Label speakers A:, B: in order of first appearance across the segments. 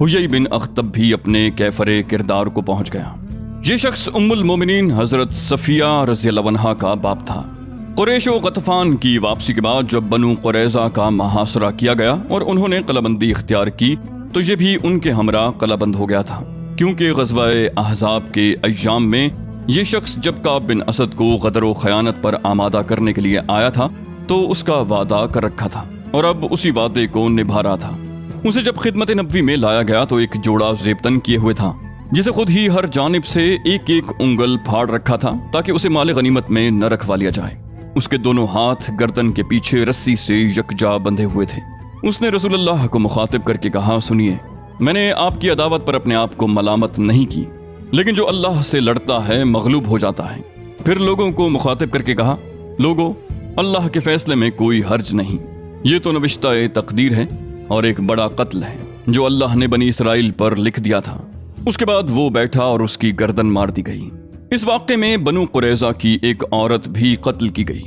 A: حیی بن اخطب بھی اپنے کیفر کردار کو پہنچ گیا۔ یہ شخص ام المومنین حضرت صفیہ رضی اللہ عنہا کا باپ تھا۔ قریش و غطفان کی واپسی کے بعد جب بنو قریظہ کا محاصرہ کیا گیا اور انہوں نے قلعہ بندی اختیار کی تو یہ بھی ان کے ہمراہ قلعہ بند ہو گیا تھا، کیونکہ غزوہ احزاب کے ایام میں یہ شخص جب کعب بن اسد کو غدر و خیانت پر آمادہ کرنے کے لیے آیا تھا تو اس کا وعدہ کر رکھا تھا اور اب اسی وعدے کو نبھا رہا تھا۔ اسے جب خدمت نبوی میں لایا گیا تو ایک جوڑا زیبتن کیے ہوئے تھا، جسے خود ہی ہر جانب سے ایک ایک انگل پھاڑ رکھا تھا تاکہ اسے مال غنیمت میں نہ رکھوا لیا جائے۔ اس کے دونوں ہاتھ گردن کے پیچھے رسی سے یکجا بندھے ہوئے تھے۔ اس نے رسول اللہ کو مخاطب کر کے کہا، سنیے، میں نے آپ کی عداوت پر اپنے آپ کو ملامت نہیں کی، لیکن جو اللہ سے لڑتا ہے مغلوب ہو جاتا ہے۔ پھر لوگوں کو مخاطب کر کے کہا، لوگوں، اللہ کے فیصلے میں کوئی حرج نہیں، یہ تو نوشتہ تقدیر ہے اور ایک بڑا قتل ہے جو اللہ نے بنی اسرائیل پر لکھ دیا تھا۔ اس کے بعد وہ بیٹھا اور اس کی گردن مار دی گئی۔ اس واقعے میں بنو قریظہ کی ایک عورت بھی قتل کی گئی۔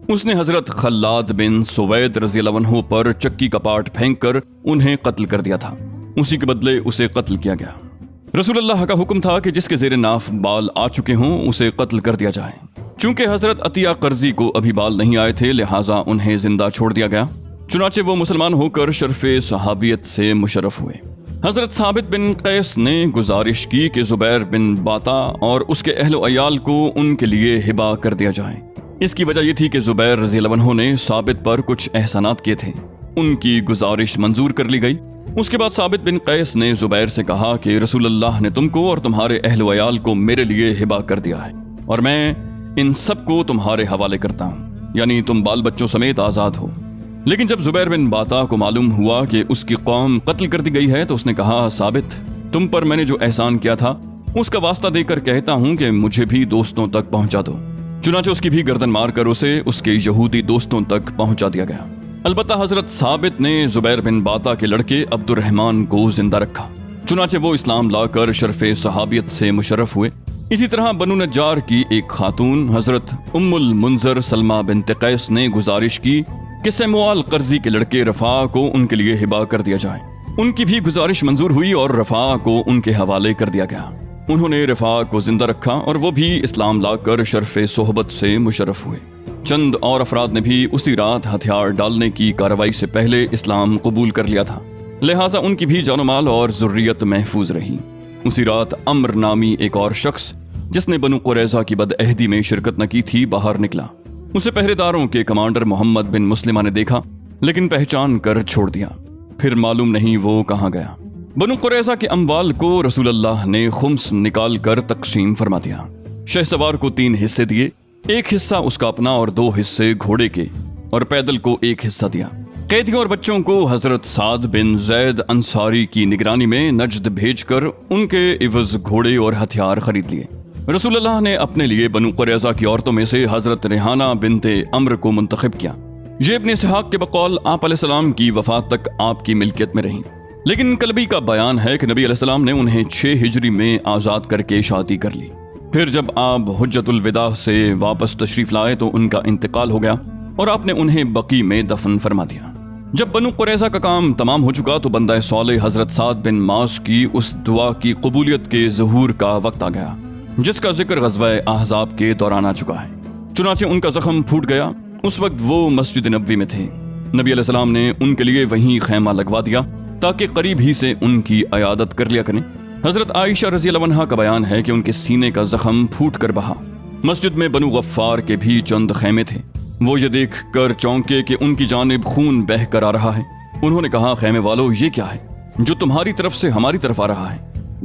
A: اس نے حضرت خلاد بن سوید رضی اللہ عنہ پر چکی کا پاٹ پھینک کر انہیں قتل کر دیا تھا، اسی کے بدلے اسے قتل کیا گیا۔ رسول اللہ کا حکم تھا کہ جس کے زیر ناف بال آ چکے ہوں اسے قتل کر دیا جائے۔ چونکہ حضرت عطیہ قرضی کو ابھی بال نہیں آئے تھے لہٰذا انہیں زندہ چھوڑ دیا گیا، چنانچہ وہ مسلمان ہو کر شرف صحابیت سے مشرف ہوئے۔ حضرت ثابت بن قیس نے گزارش کی کہ زبیر بن باتا اور اس کے اہل و عیال کو ان کے لیے ہبہ کر دیا جائے۔ اس کی وجہ یہ تھی کہ زبیر رضی اللہ عنہ نے ثابت پر کچھ احسانات کیے تھے، ان کی گزارش منظور کر لی گئی۔ اس کے بعد ثابت بن قیس نے زبیر سے کہا کہ رسول اللہ نے تم کو اور تمہارے اہل و عیال کو میرے لیے ہبہ کر دیا ہے اور میں ان سب کو تمہارے حوالے کرتا ہوں، یعنی تم بال بچوں سمیت آزاد ہو۔ لیکن جب زبیر بن باتا کو معلوم ہوا کہ اس کی قوم قتل کر دی گئی ہے تو اس نے کہا، ثابت، تم پر میں نے جو احسان کیا تھا اس کا واسطہ دے کر کہتا ہوں کہ مجھے بھی دوستوں تک پہنچا دو۔ چنانچہ اس کی بھی گردن مار کر اسے اس کے یہودی دوستوں تک پہنچا دیا گیا۔ البتہ حضرت ثابت نے زبیر بن باتا کے لڑکے عبد الرحمن کو زندہ رکھا، چنانچہ وہ اسلام لا کر شرف صحابیت سے مشرف ہوئے۔ اسی طرح بنو نجار کی ایک خاتون حضرت ام المنذر سلمہ بنت قیس نے گزارش کی کہ سیموال قرضی کے لڑکے رفاع کو ان کے لیے ہبہ کر دیا جائے۔ ان کی بھی گزارش منظور ہوئی اور رفاع کو ان کے حوالے کر دیا گیا۔ انہوں نے رفاع کو زندہ رکھا اور وہ بھی اسلام لا کر شرف صحبت سے مشرف ہوئے۔ چند اور افراد نے بھی اسی رات ہتھیار ڈالنے کی کارروائی سے پہلے اسلام قبول کر لیا تھا، لہٰذا ان کی بھی جان و مال اور ذریت محفوظ رہی۔ اسی رات عمر نامی ایک اور شخص جس نے بنو قریظہ کی بدعہدی میں شرکت نہ کی تھی باہر نکلا۔ اسے پہرے داروں کے کمانڈر محمد بن مسلمہ نے دیکھا لیکن پہچان کر چھوڑ دیا، پھر معلوم نہیں وہ کہاں گیا۔ بنو قریظہ کے اموال کو رسول اللہ نے خمس نکال کر تقسیم فرما دیا۔ شہ سوار کو 3 حصے دیے، ایک حصہ اس کا اپنا اور 2 حصے گھوڑے کے، اور پیدل کو 1 حصہ دیا۔ قیدیوں اور بچوں کو حضرت سعد بن زید انصاری کی نگرانی میں نجد بھیج کر ان کے عوض گھوڑے اور ہتھیار خرید لیے۔ رسول اللہ نے اپنے لیے بنو قریظہ کی عورتوں میں سے حضرت ریحانہ بنت عمرو کو منتخب کیا۔ یہ ابن اسحاق کے بقول آپ علیہ السلام کی وفات تک آپ کی ملکیت میں رہیں، لیکن کلبی کا بیان ہے کہ نبی علیہ السلام نے انہیں 6 ہجری میں آزاد کر کے شادی کر لی۔ پھر جب آپ حجت الوداع سے واپس تشریف لائے تو ان کا انتقال ہو گیا اور آپ نے انہیں بقیع میں دفن فرما دیا۔ جب بنو قریظہ کا کام تمام ہو چکا تو بندہ صالح حضرت سعد بن معاذ کی اس دعا کی قبولیت کے ظہور کا وقت آ گیا جس کا ذکر غزوہ احزاب کے دوران آ چکا ہے۔ چنانچہ ان کا زخم پھوٹ گیا۔ اس وقت وہ مسجد نبوی میں تھے۔ نبی علیہ السلام نے ان کے لیے وہیں خیمہ لگوا دیا تاکہ قریب ہی سے ان کی عیادت کر لیا کریں۔ حضرت عائشہ رضی اللہ عنہا کا بیان ہے کہ ان کے سینے کا زخم پھوٹ کر بہا۔ مسجد میں بنو غفار کے بھی چند خیمے تھے۔ وہ یہ دیکھ کر چونکے کہ ان کی جانب خون بہہ کر آ رہا ہے۔ انہوں نے کہا، خیمے والو، یہ کیا ہے جو تمہاری طرف سے ہماری طرف آ رہا ہے؟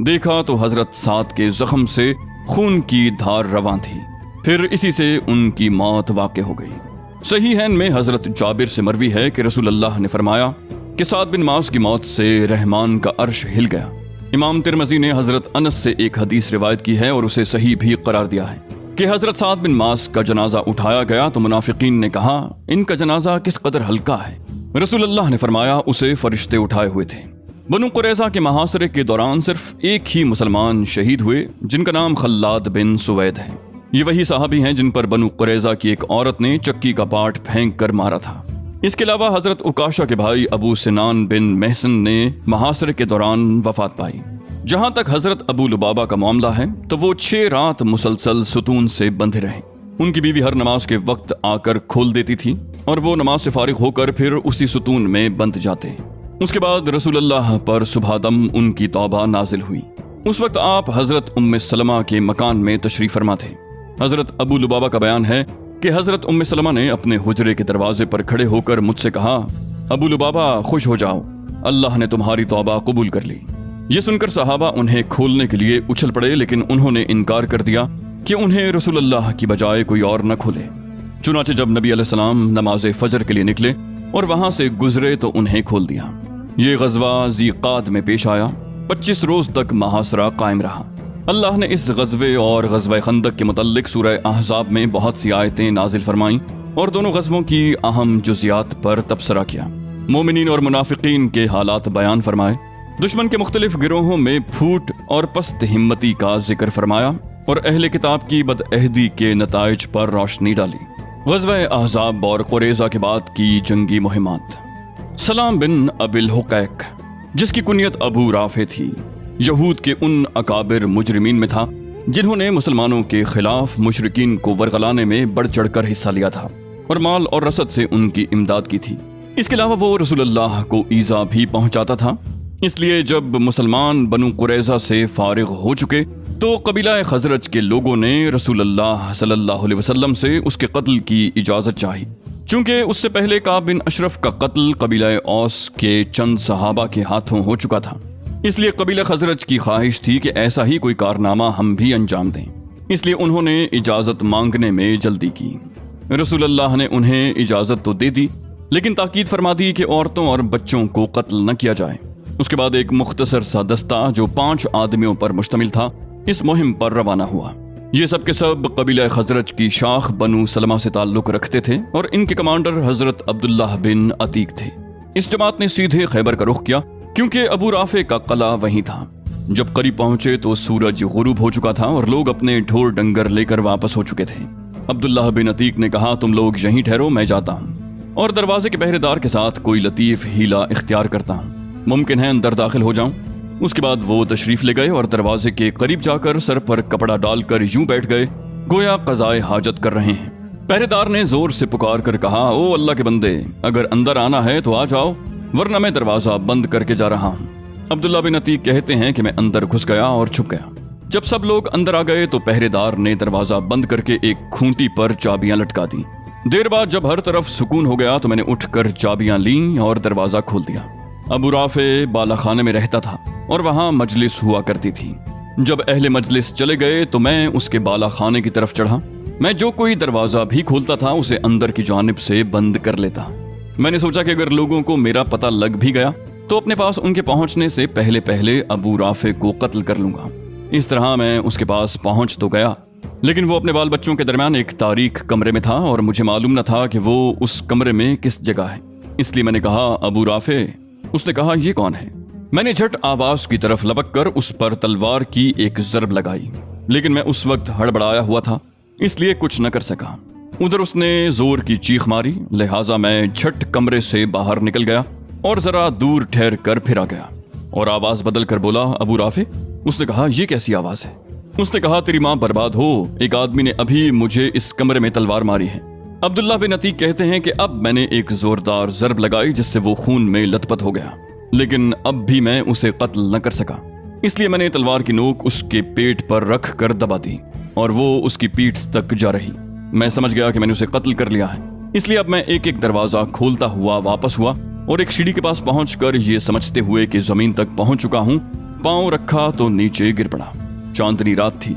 A: دیکھا تو حضرت سعد کے زخم سے خون کی دھار رواں تھی، پھر اسی سے ان کی موت واقع ہو گئی۔ صحیحین میں حضرت جابر سے مروی ہے کہ رسول اللہ نے فرمایا کہ سعد بن معاذ کی موت سے رحمان کا عرش ہل گیا۔ امام ترمذی نے حضرت انس سے ایک حدیث روایت کی ہے اور اسے صحیح بھی قرار دیا ہے کہ حضرت سعد بن معاذ کا جنازہ اٹھایا گیا تو منافقین نے کہا، ان کا جنازہ کس قدر ہلکا ہے۔ رسول اللہ نے فرمایا، اسے فرشتے اٹھائے ہوئے تھے۔ بنو قریظہ کے محاصرے کے دوران صرف ایک ہی مسلمان شہید ہوئے جن کا نام خلاد بن سوید ہے۔ یہ وہی صحابی ہیں جن پر بنو قریظہ کی ایک عورت نے چکی کا پاٹ پھینک کر مارا تھا۔ اس کے علاوہ حضرت عکاشہ کے بھائی ابو سنان بن محسن نے محاصرے کے دوران وفات پائی۔ جہاں تک حضرت ابو لبابہ کا معاملہ ہے تو وہ 6 رات مسلسل ستون سے بندھے رہے۔ ان کی بیوی ہر نماز کے وقت آ کر کھول دیتی تھی اور وہ نماز سے فارغ ہو کر پھر اسی ستون میں بندھ جاتے۔ اس کے بعد رسول اللہ پر صبح دم ان کی توبہ نازل ہوئی۔ اس وقت آپ حضرت ام سلمہ کے مکان میں تشریف فرما تھے۔ حضرت ابو لبابہ کا بیان ہے کہ حضرت ام سلمہ نے اپنے حجرے کے دروازے پر کھڑے ہو کر مجھ سے کہا، ابو لبابہ خوش ہو جاؤ، اللہ نے تمہاری توبہ قبول کر لی۔ یہ سن کر صحابہ انہیں کھولنے کے لیے اچھل پڑے، لیکن انہوں نے انکار کر دیا کہ انہیں رسول اللہ کی بجائے کوئی اور نہ کھولے۔ چنانچہ جب نبی علیہ السلام نماز فجر کے لیے نکلے اور وہاں سے گزرے تو انہیں کھول دیا۔ یہ غزوہ ذی قعد میں پیش آیا۔ 25 روز تک محاصرہ قائم رہا۔ اللہ نے اس غزوے اور غزوہ خندق کے متعلق سورہ احزاب میں بہت سی آیتیں نازل فرمائیں اور دونوں غزووں کی اہم جزیات پر تبصرہ کیا۔ مومنین اور منافقین کے حالات بیان فرمائے، دشمن کے مختلف گروہوں میں پھوٹ اور پست ہمتی کا ذکر فرمایا اور اہل کتاب کی بدعہدی کے نتائج پر روشنی ڈالی۔ غزوہ احزاب اور قریظہ کے بعد کی جنگی مہمات۔ سلام بن ابی الحقیق، جس کی کنیت ابو رافع تھی، یہود کے ان اکابر مجرمین میں تھا جنہوں نے مسلمانوں کے خلاف مشرکین کو ورغلانے میں بڑھ چڑھ کر حصہ لیا تھا اور مال اور رسد سے ان کی امداد کی تھی۔ اس کے علاوہ وہ رسول اللہ کو ایذا بھی پہنچاتا تھا۔ اس لیے جب مسلمان بنو قریظہ سے فارغ ہو چکے تو قبیلہ خزرج کے لوگوں نے رسول اللہ صلی اللہ علیہ وسلم سے اس کے قتل کی اجازت چاہی، چونکہ اس سے پہلے کعب بن اشرف کا قتل قبیلہ اوس کے چند صحابہ کے ہاتھوں ہو چکا تھا۔ اس لیے قبیلہ خزرج کی خواہش تھی کہ ایسا ہی کوئی کارنامہ ہم بھی انجام دیں، اس لیے انہوں نے اجازت مانگنے میں جلدی کی۔ رسول اللہ نے انہیں اجازت تو دے دی، لیکن تاکید فرما دی کہ عورتوں اور بچوں کو قتل نہ کیا جائے۔ اس کے بعد ایک مختصر سا دستہ جو 5 آدمیوں پر مشتمل تھا اس مہم پر روانہ ہوا۔ یہ سب کے سب قبیلہ خزرج کی شاخ بنو سلمہ سے تعلق رکھتے تھے اور ان کے کمانڈر حضرت عبداللہ بن عتیق تھے۔ اس جماعت نے سیدھے خیبر کا رخ کیا، کیونکہ ابو رافع کا قلعہ وہیں تھا۔ جب قریب پہنچے تو سورج غروب ہو چکا تھا اور لوگ اپنے ڈھور ڈنگر لے کر واپس ہو چکے تھے۔ عبداللہ بن عتیق نے کہا، تم لوگ یہیں ٹھہرو، میں جاتا ہوں اور دروازے کے پہرے دار کے ساتھ کوئی لطیف ہیلا اختیار کرتا ہوں، ممکن ہے اندر داخل ہو جاؤں۔ اس کے بعد وہ تشریف لے گئے اور دروازے کے قریب جا کر سر پر کپڑا ڈال کر یوں بیٹھ گئے گویا قضائے حاجت کر رہے ہیں۔ پہرے دار نے زور سے پکار کر کہا، او اللہ کے بندے، اگر اندر آنا ہے تو آ جاؤ، ورنہ میں دروازہ بند کر کے جا رہا ہوں۔ عبداللہ بن عتیق کہتے ہیں کہ میں اندر گھس گیا اور چھپ گیا۔ جب سب لوگ اندر آ گئے تو پہرے دار نے دروازہ بند کر کے ایک کھونٹی پر چابیاں لٹکا دیں۔ دیر بعد جب ہر طرف سکون ہو گیا تو میں نے اٹھ کر چابیاں لیں اور دروازہ کھول دیا۔ ابو رافع بالا خانے میں رہتا تھا اور وہاں مجلس ہوا کرتی تھی۔ جب اہل مجلس چلے گئے تو میں اس کے بالا خانے کی طرف چڑھا۔ میں جو کوئی دروازہ بھی کھولتا تھا اسے اندر کی جانب سے بند کر لیتا۔ میں نے سوچا کہ اگر لوگوں کو میرا پتہ لگ بھی گیا تو اپنے پاس ان کے پہنچنے سے پہلے ابو رافع کو قتل کر لوں گا۔ اس طرح میں اس کے پاس پہنچ تو گیا، لیکن وہ اپنے بال بچوں کے درمیان ایک تاریک کمرے میں تھا اور مجھے معلوم نہ تھا کہ وہ اس کمرے میں کس جگہ ہے۔ اس لیے میں نے کہا، ابو رافع۔ اس نے کہا، یہ کون ہے؟ میں نے جھٹ آواز کی طرف لپک کر اس پر تلوار کی ایک ضرب لگائی، لیکن میں اس وقت ہڑبڑایا ہوا تھا، اس لیے کچھ نہ کر سکا۔ ادھر اس نے زور کی چیخ ماری، لہٰذا میں جھٹ کمرے سے باہر نکل گیا اور ذرا دور ٹھہر کر پھر آ گیا اور آواز بدل کر بولا، ابو رافع۔ اس نے کہا، یہ کیسی آواز ہے؟ اس نے کہا، تیری ماں برباد ہو، ایک آدمی نے ابھی مجھے اس کمرے میں تلوار ماری ہے۔ عبداللہ بن عتیق کہتے ہیں کہ اب میں نے ایک زوردار ضرب لگائی جس سے وہ خون میں لت پت ہو گیا، لیکن اب بھی میں اسے قتل نہ کر سکا، اس لیے میں نے تلوار کی نوک اس کے پیٹ پر رکھ کر دبا دی اور وہ اس کی پیٹھ تک جا رہی۔ میں سمجھ گیا کہ میں نے اسے قتل کر لیا ہے، اس لیے اب میں ایک ایک دروازہ کھولتا ہوا واپس ہوا اور ایک سیڑھی کے پاس پہنچ کر یہ سمجھتے ہوئے کہ زمین تک پہنچ چکا ہوں، پاؤں رکھا تو نیچے گر پڑا۔ چاندنی رات تھی،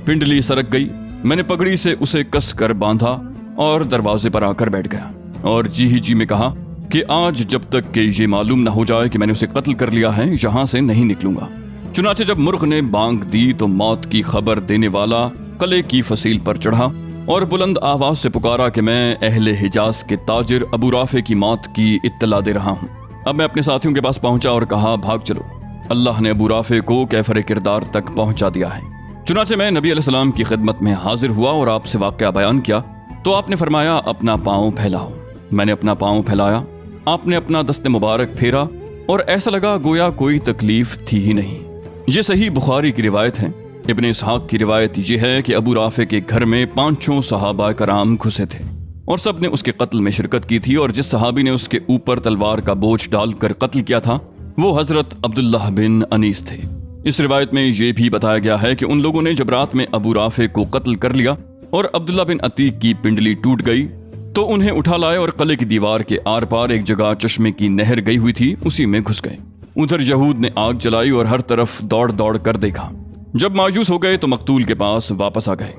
A: پنڈلی سرک گئی۔ میں نے پگڑی سے اسے کس کر باندھا اور دروازے پر آ کر بیٹھ گیا اور جی میں کہا کہ آج جب تک کہ یہ معلوم نہ ہو جائے کہ میں نے اسے قتل کر لیا ہے یہاں سے نہیں نکلوں گا۔ چنانچہ جب مرغ نے بانگ دی تو موت کی خبر دینے والا قلعے کی فصیل پر چڑھا اور بلند آواز سے پکارا کہ میں اہل حجاز کے تاجر ابو رافع کی موت کی اطلاع دے رہا ہوں۔ اب میں اپنے ساتھیوں کے پاس پہنچا اور کہا، بھاگ چلو، اللہ نے ابو رافع کو کیفر کردار تک پہنچا دیا ہے۔ چنانچہ میں نبی علیہ السلام کی خدمت میں حاضر ہوا اور آپ سے واقعہ بیان کیا تو آپ نے فرمایا، اپنا پاؤں پھیلاؤ۔ میں نے اپنا پاؤں پھیلایا، آپ نے اپنا دست مبارک پھیرا اور ایسا لگا گویا کوئی تکلیف تھی ہی نہیں۔ یہ صحیح بخاری کی روایت ہے۔ ابن اسحاق کی روایت یہ ہے کہ ابو رافع کے گھر میں 5 صحابہ کرام گھسے تھے اور سب نے اس کے قتل میں شرکت کی تھی، اور جس صحابی نے اس کے اوپر تلوار کا بوجھ ڈال کر قتل کیا تھا وہ حضرت عبداللہ بن انیس تھے۔ اس روایت میں یہ بھی بتایا گیا ہے کہ ان لوگوں نے جب رات میں ابو رافع کو قتل کر لیا اور عبداللہ بن عتیق کی پنڈلی ٹوٹ گئی تو انہیں اٹھا لائے اور قلعے کی دیوار کے آر پار ایک جگہ چشمے کی نہر گئی ہوئی تھی، اسی میں گھس گئے۔ ادھر یہود نے آگ جلائی اور ہر طرف دوڑ دوڑ کر دیکھا۔ جب مایوس ہو گئے تو مقتول کے پاس واپس آ گئے۔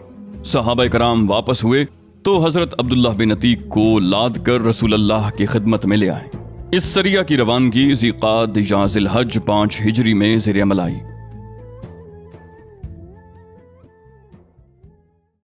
A: صحابہ کرام واپس ہوئے تو حضرت عبداللہ بن عتیق کو لاد کر رسول اللہ کی خدمت میں لے آئے۔ اس سریہ کی روانگی ذی قعدہ یا ذی الحج 5 ہجری میں زیر عمل آئی۔